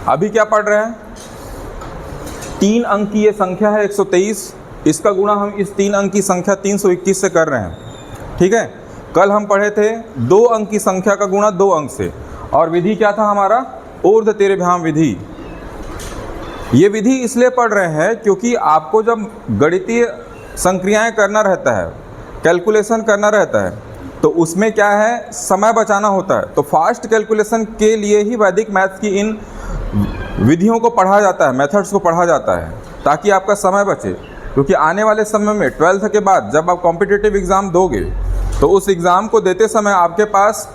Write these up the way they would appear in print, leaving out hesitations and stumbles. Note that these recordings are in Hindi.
अभी क्या पढ़ रहे हैं, 3 अंक की ये संख्या है 123, इसका गुणा हम इस 3 अंक की संख्या 321 से कर रहे हैं। ठीक है, कल हम पढ़े थे 2 अंक की संख्या का गुणा 2 अंक से, और विधि क्या था हमारा, ऊर्ध्व तिर्यभाम विधि। ये विधि इसलिए पढ़ रहे हैं क्योंकि आपको जब गणितीय संक्रियाएं करना रहता है, कैलकुलेशन करना रहता है, तो उसमें क्या है, समय बचाना होता है। तो फास्ट कैलकुलेशन के लिए ही वैदिक मैथ्स की इन विधियों को पढ़ा जाता है, मेथड्स को पढ़ा जाता है, ताकि आपका समय बचे। क्योंकि आने वाले समय में 12th के बाद जब आप कॉम्पिटिटिव एग्ज़ाम दोगे, तो उस एग्ज़ाम को देते समय आपके पास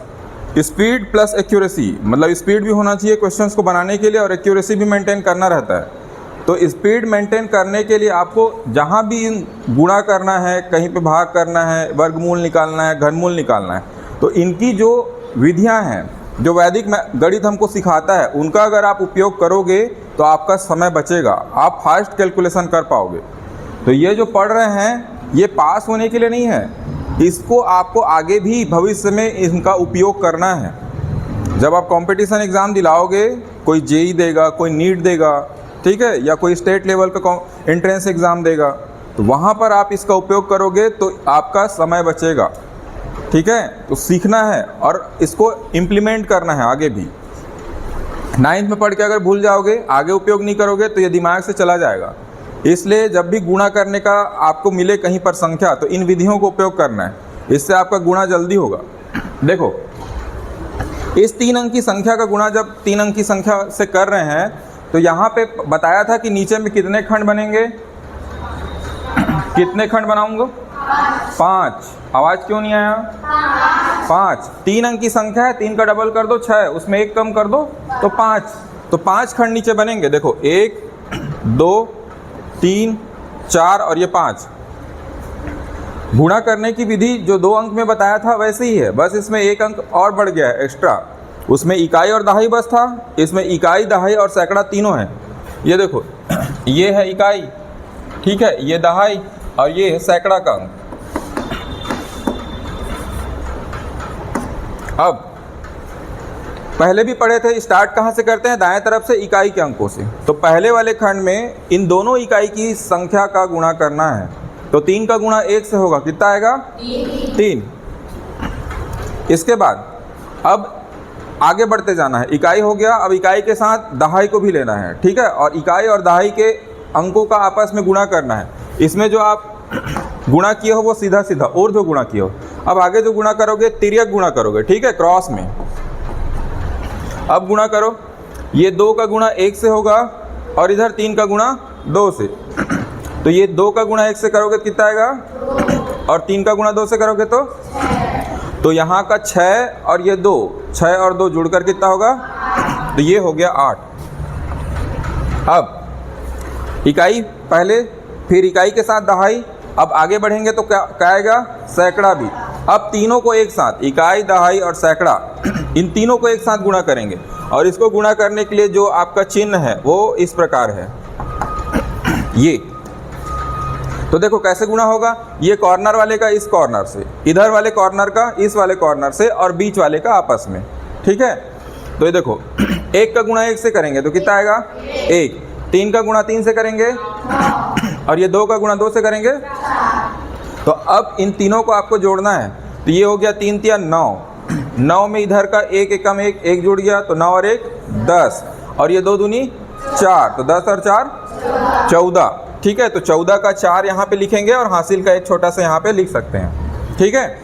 स्पीड प्लस एक्यूरेसी, मतलब स्पीड भी होना चाहिए क्वेश्चंस को बनाने के लिए, और एक्यूरेसी भी मेंटेन करना रहता है। तो स्पीड मेंटेन करने के लिए आपको जहाँ भी गुणा करना है, कहीं पे भाग करना है, वर्गमूल निकालना है, घनमूल निकालना है, तो इनकी जो विधियाँ हैं, जो वैदिक गणित हमको सिखाता है, उनका अगर आप उपयोग करोगे तो आपका समय बचेगा, आप फास्ट कैलकुलेशन कर पाओगे। तो ये जो पढ़ रहे हैं, ये पास होने के लिए नहीं है, इसको आपको आगे भी भविष्य में इनका उपयोग करना है। जब आप कंपटीशन एग्ज़ाम दिलाओगे, कोई जेई देगा, कोई नीट देगा, ठीक है, या कोई स्टेट लेवल का एंट्रेंस एग्ज़ाम देगा, तो वहाँ पर आप इसका उपयोग करोगे तो आपका समय बचेगा। ठीक है, तो सीखना है और इसको इम्प्लीमेंट करना है आगे भी। 9th में पढ़ के अगर भूल जाओगे, आगे उपयोग नहीं करोगे, तो ये दिमाग से चला जाएगा। इसलिए जब भी गुणा करने का आपको मिले कहीं पर संख्या, तो इन विधियों को उपयोग करना है, इससे आपका गुणा जल्दी होगा। देखो, इस 3 अंक की संख्या का गुणा जब 3 अंक की संख्या से कर रहे हैं, तो यहाँ पे बताया था कि नीचे में कितने खंड बनेंगे, कितने खंड बनाऊंगा, 5। आवाज़ क्यों नहीं आया, 5। 3 अंक की संख्या है, 3 का डबल कर दो 6, उसमें 1 कम कर दो तो 5। तो 5 खंड नीचे बनेंगे। देखो, 1 2 3 4 और ये 5। गुणा करने की विधि जो 2 अंक में बताया था वैसे ही है, बस इसमें 1 अंक और बढ़ गया है एक्स्ट्रा। उसमें इकाई और दहाई बस था, इसमें इकाई, दहाई और सैकड़ा तीनों हैं। ये देखो, ये है इकाई, ठीक है, ये दहाई और ये है सैकड़ा का अंक। अब पहले भी पढ़े थे, स्टार्ट कहाँ से करते हैं, दाएं तरफ से इकाई के अंकों से। तो पहले वाले खंड में इन दोनों इकाई की संख्या का गुणा करना है। तो 3 का गुणा 1 से होगा, कितना आएगा, 3। इसके बाद अब आगे बढ़ते जाना है, इकाई हो गया, अब इकाई के साथ दहाई को भी लेना है, ठीक है, और इकाई और दहाई के अंकों का आपस में गुणा करना है। इसमें जो आप गुणा किए हो वो सीधा सीधा ऊर्ध्व गुणा किए हो। अब आगे जो गुणा करोगे तिर्यक गुणा करोगे, ठीक है, क्रॉस में। अब गुणा करो, ये 2 का गुणा 1 से होगा और इधर 3 का गुणा 2 से। तो ये 2 का गुणा 1 से करोगे कितना आएगा, और 3 का गुणा 2 से करोगे तो यहाँ का 6 और ये 2, 6 और 2 जुड़कर कितना होगा, तो ये हो गया 8। अब इकाई पहले, फिर इकाई के साथ दहाई, अब आगे बढ़ेंगे तो क्या आएगा, सैकड़ा भी। अब तीनों को एक साथ, इकाई, दहाई और सैकड़ा, इन तीनों को एक साथ गुणा करेंगे। और इसको गुणा करने के लिए जो आपका चिन्ह है वो इस प्रकार है, ये। तो देखो कैसे गुणा होगा, ये कॉर्नर वाले का इस कॉर्नर से, इधर वाले कॉर्नर का इस वाले कॉर्नर से, और बीच वाले का आपस में, ठीक है। तो ये देखो, 1 का गुणा 1 से करेंगे तो कितना आएगा, 1। 3 का गुणा 3 से करेंगे, और ये 2 का गुणा 2 से करेंगे। तो अब इन तीनों को आपको जोड़ना है। तो ये हो गया 3 3 9, 9 में इधर का 1 एकम 1 जुड़ गया, तो 9 और 1 10, और ये 2 दूनी 4, तो 10 और 4 14, ठीक है। तो 14 का 4 यहाँ पे लिखेंगे और हासिल का एक छोटा सा यहाँ पे लिख सकते हैं, ठीक है।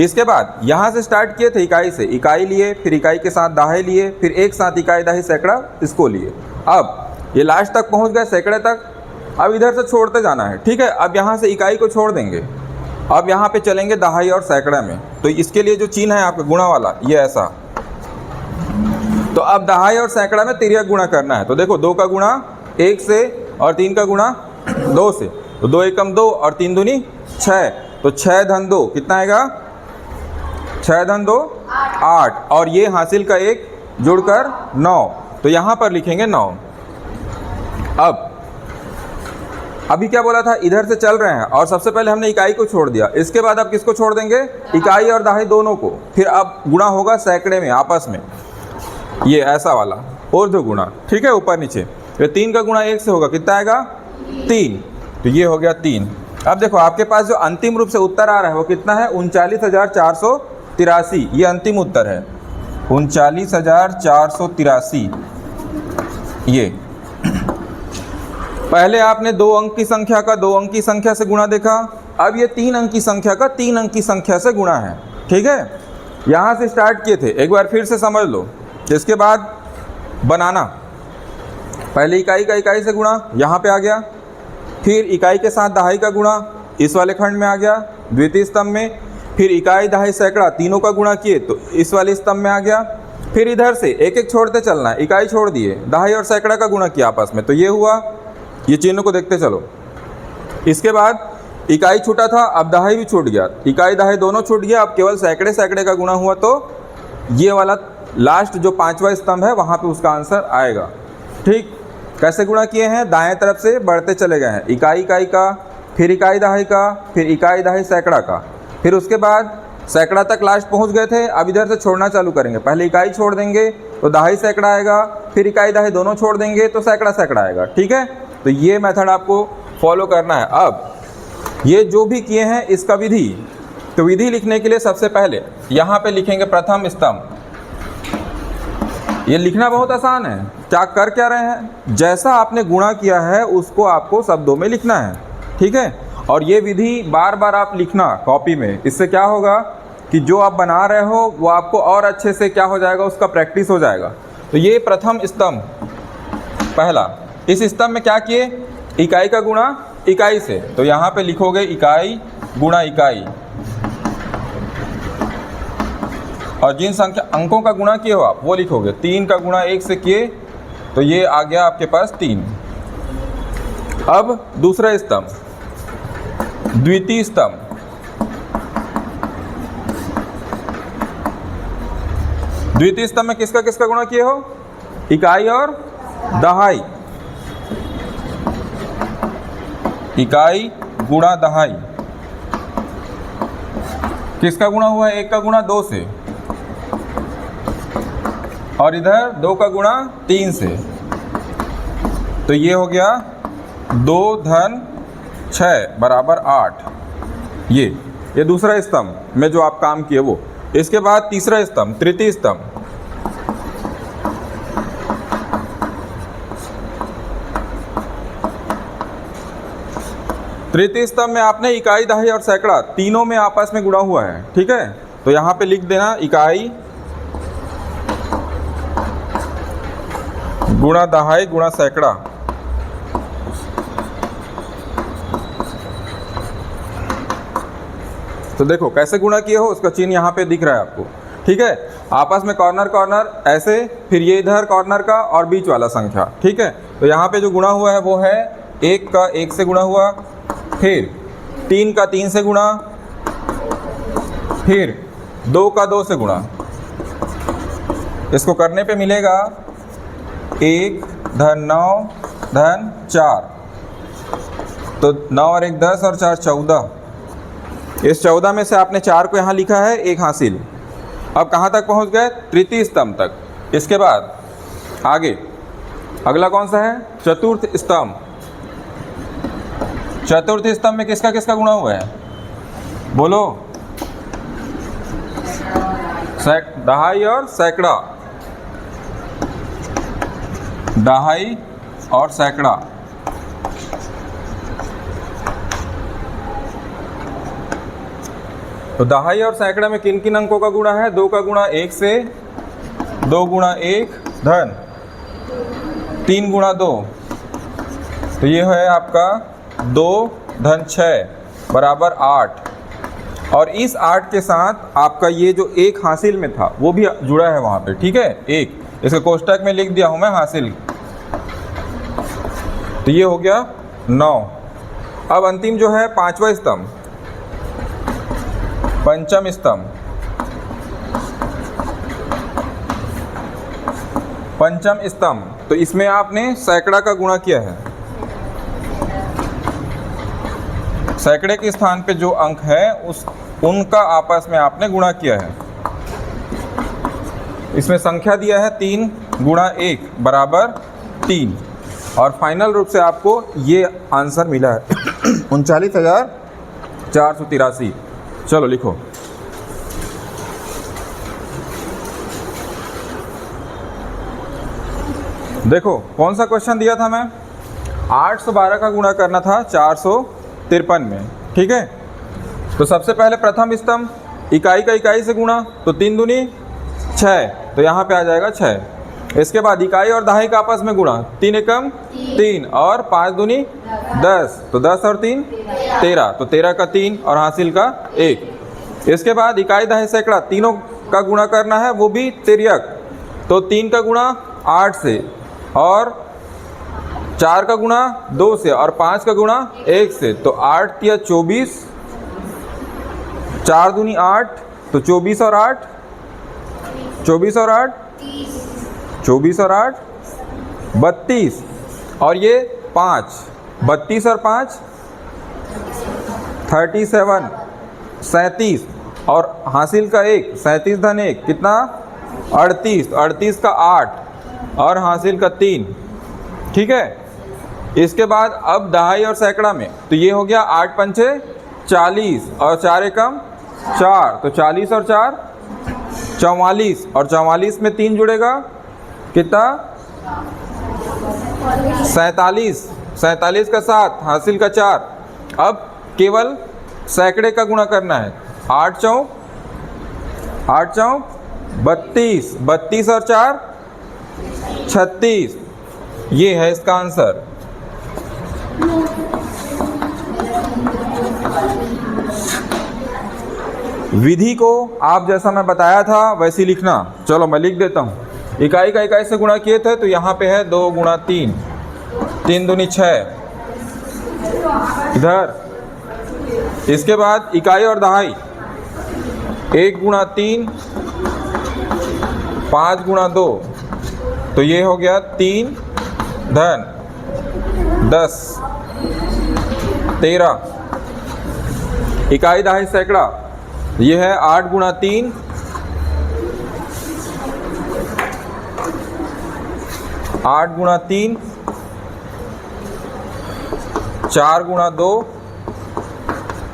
इसके बाद यहाँ से स्टार्ट किए थे इकाई से, इकाई लिए, फिर इकाई के साथ दहाई लिए, फिर एक साथ इकाई दहाई सैकड़ा इसको लिए। अब ये लास्ट तक पहुँच गए, सैकड़े तक। अब इधर से छोड़ते जाना है, ठीक है। अब यहाँ से इकाई को छोड़ देंगे, अब यहाँ पे चलेंगे दहाई और सैकड़ा में। तो इसके लिए जो चिन्ह है आपका गुणा वाला, ये ऐसा। तो अब दहाई और सैकड़ा में तिर्यक गुणा करना है। तो देखो, 2 का गुणा 1 से और 3 का गुणा 2 से, तो 2 एकम 2 और 3 दूनी 6, तो 6 धन 2 कितना आएगा, 6 धन 2 8, और ये हासिल का 1 जुड़कर 9, तो यहाँ पर लिखेंगे 9। अब अभी क्या बोला था, इधर से चल रहे हैं और सबसे पहले हमने इकाई को छोड़ दिया। इसके बाद अब किसको छोड़ देंगे, इकाई और दहाई दोनों को। फिर अब गुणा होगा सैकड़े में आपस में, ये ऐसा वाला। ऊर्ध्व गुणा, ठीक है, ऊपर नीचे। ये 3 का गुणा 1 से होगा, कितना आएगा 3, तो ये हो गया 3। अब देखो आपके पास जो अंतिम रूप से उत्तर आ रहा है वो कितना है, 39,483, ये अंतिम उत्तर है 39,483। ये पहले आपने 2 अंक की संख्या का 2 अंक की संख्या से गुणा देखा, अब ये 3 अंक की संख्या का 3 अंक की संख्या से गुणा है, ठीक है। यहाँ से स्टार्ट किए थे, एक बार फिर से समझ लो। इसके बाद बनाना, पहले इकाई का इकाई से गुणा यहाँ पे आ गया, फिर इकाई के साथ दहाई का गुणा इस वाले खंड में आ गया द्वितीय स्तंभ में, फिर इकाई दहाई सैकड़ा तीनों का गुणा किए तो इस वाले स्तंभ में आ गया। फिर इधर से एक एक छोड़ते चलना है, इकाई छोड़ दिए, दहाई और सैकड़ा का गुणा किया आपस में, तो ये हुआ। ये चिन्ह को देखते चलो। इसके बाद इकाई छूटा था, अब दहाई भी छूट गया, इकाई दहाई दोनों छूट गया, अब केवल सैकड़े सैकड़े का गुणा हुआ, तो ये वाला लास्ट जो 5वां स्तंभ है वहाँ पे उसका आंसर आएगा, ठीक। कैसे गुणा किए हैं, दाएं तरफ से बढ़ते चले गए हैं, इकाई इकाई का, फिर इकाई दहाई का, फिर इकाई दहाई सैकड़ा का, फिर उसके बाद सैकड़ा तक लास्ट पहुंच गए थे। अब इधर से छोड़ना चालू करेंगे, पहले इकाई छोड़ देंगे तो दहाई सैकड़ा आएगा, फिर इकाई दहाई दोनों छोड़ देंगे तो सैकड़ा सैकड़ा आएगा, ठीक है। तो ये मेथड आपको फॉलो करना है। अब ये जो भी किए हैं इसका विधि, तो विधि लिखने के लिए सबसे पहले यहाँ पे लिखेंगे प्रथम स्तंभ। ये लिखना बहुत आसान है, क्या कर क्या रहे हैं, जैसा आपने गुणा किया है उसको आपको शब्दों में लिखना है, ठीक है। और ये विधि बार बार आप लिखना कॉपी में, इससे क्या होगा कि जो आप बना रहे हो वो आपको और अच्छे से क्या हो जाएगा, उसका प्रैक्टिस हो जाएगा। तो ये प्रथम स्तंभ पहला, इस स्तंभ में क्या किए, इकाई का गुणा इकाई से, तो यहाँ पे लिखोगे इकाई गुणा इकाई, और जिन संख्या अंकों का गुणा किए हो आप वो लिखोगे। 3 का गुणा 1 से किए तो ये आ गया आपके पास 3। अब दूसरा स्तंभ, द्वितीय स्तंभ, द्वितीय स्तंभ में किसका किसका गुणा किए हो, इकाई और दहाई, इकाई गुणा दहाई, किसका गुणा हुआ है, 1 का गुणा 2 से, और इधर 2 का गुणा 3 से, तो ये हो गया 2 धन 6 बराबर 8। ये दूसरा स्तंभ में जो आप काम किए वो। इसके बाद तीसरा स्तंभ, तृतीय स्तंभ, तृतीय स्तंभ में आपने इकाई दहाई और सैकड़ा तीनों में आपस में गुणा हुआ है, ठीक है। तो यहाँ पे लिख देना इकाई गुणा दहाई गुणा सैकड़ा। तो देखो कैसे गुणा किए हो, उसका चिन्ह यहाँ पे दिख रहा है आपको, ठीक है। आपस में कॉर्नर कॉर्नर ऐसे, फिर ये इधर कॉर्नर का और बीच वाला संख्या, ठीक है। तो यहाँ पे जो गुणा हुआ है वो है 1 का 1 से गुणा हुआ, फिर 3 का 3 से गुणा, फिर 2 का 2 से गुणा। इसको करने पे मिलेगा 1 धन 9 धन 4, तो 9 और 1 10 और 4 14। इस 14 में से आपने 4 को यहाँ लिखा है, 1 हासिल। अब कहाँ तक पहुँच गए, तृतीय स्तंभ तक। इसके बाद आगे अगला कौन सा है, चतुर्थ स्तंभ। चतुर्थ स्तंभ में किसका किसका गुणा हुआ है, बोलो, दहाई और सैकड़ा, दहाई और सैकड़ा। तो दहाई और सैकड़ा में किन किन अंकों का गुणा है, 2 का गुणा 1 से, 2 गुणा 1 धन 3 गुणा 2, तो ये है आपका 2 धन 6 बराबर 8। और इस 8 के साथ आपका ये जो 1 हासिल में था वो भी जुड़ा है वहाँ पे, ठीक है। 1 इसके कोष्टक में लिख दिया हूँ मैं हासिल, तो ये हो गया 9। अब अंतिम जो है 5वां स्तंभ, पंचम स्तंभ। पंचम स्तंभ, तो इसमें आपने सैकड़ा का गुणा किया है, सैकड़े के स्थान पे जो अंक है उनका आपस में आपने गुणा किया है। इसमें संख्या दिया है 3, गुणा 1 बराबर 3। और फाइनल रूप से आपको ये आंसर मिला है 39,483। चलो लिखो। देखो कौन सा क्वेश्चन दिया था मैं, 812 का गुणा करना था 453 में, ठीक है। तो सबसे पहले प्रथम स्तंभ इकाई का इकाई से गुणा, तो 3 दूनी 6, तो यहाँ पे आ जाएगा 6। इसके बाद इकाई और दहाई का आपस में गुणा, 3 एकम 3 और 5 दूनी 10, तो 10 और 3 13, तो 13 का 3 और हासिल का 1। इसके बाद इकाई दहाई सैकड़ा तीनों का गुणा करना है, वो भी तिर्यक, तो 3 का गुणा 8 से और 4 का गुणा 2 से और 5 का गुणा 1 से, तो 8 या 24, 4 दूनी 8, तो 24 और 8 24 और 8 24 और 8 32, और ये 5, 32 और 5 37, 37 और हासिल का 1, 37 धन 1 कितना 38, 38 का 8 और हासिल का 3, ठीक है। इसके बाद अब दहाई और सैकड़ा में, तो ये हो गया 8 पंचे 40 और 4 एकम 4, तो 40 और 4 44, और 44 में 3 जुड़ेगा कितना 47, 47 का 7 हासिल का 4। अब केवल सैकड़े का गुणा करना है, 8 चौक 32, 32 और 4 36, ये है इसका आंसर। विधि को आप जैसा मैं बताया था वैसे लिखना। चलो मैं लिख देता हूँ। इकाई का इकाई से गुणा किए थे, तो यहाँ पे है 2 गुणा 3, 3 दूनी 6 इधर। इसके बाद इकाई और दहाई 1 गुणा 3, 5 गुणा 2, तो ये हो गया 3 धन 10 13। इकाई दहाई सैकड़ा ये है 8 गुणा 3, 8 गुणा 3, 4 गुणा 2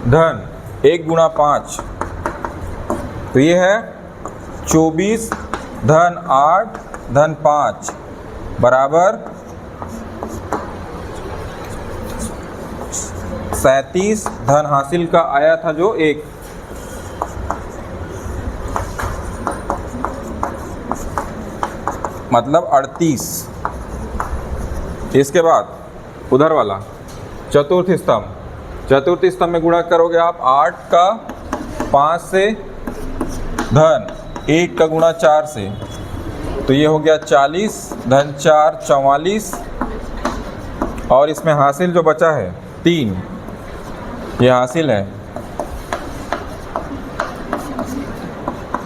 धन 1 गुणा 5, तो ये है 24 धन 8 धन 5 बराबर 37 धन हासिल का आया था जो 1। मतलब 38। इसके बाद उधर वाला चतुर्थ स्तंभ, चतुर्थ स्तंभ में गुणा करोगे आप 8 का 5 से धन 1 का गुणा 4 से, तो ये हो गया 40 धन 4 44, और इसमें हासिल जो बचा है 3, ये हासिल है,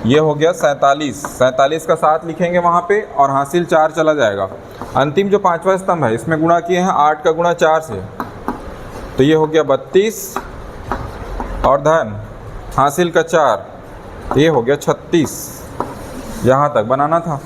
ये हो गया 47। 47 का 7 लिखेंगे वहाँ पे और हासिल 4 चला जाएगा। अंतिम जो 5वां स्तंभ है इसमें गुणा किए हैं 8 का गुणा 4 से, तो ये हो गया 32 और धन हासिल का 4, ये हो गया 36। यहाँ तक बनाना था।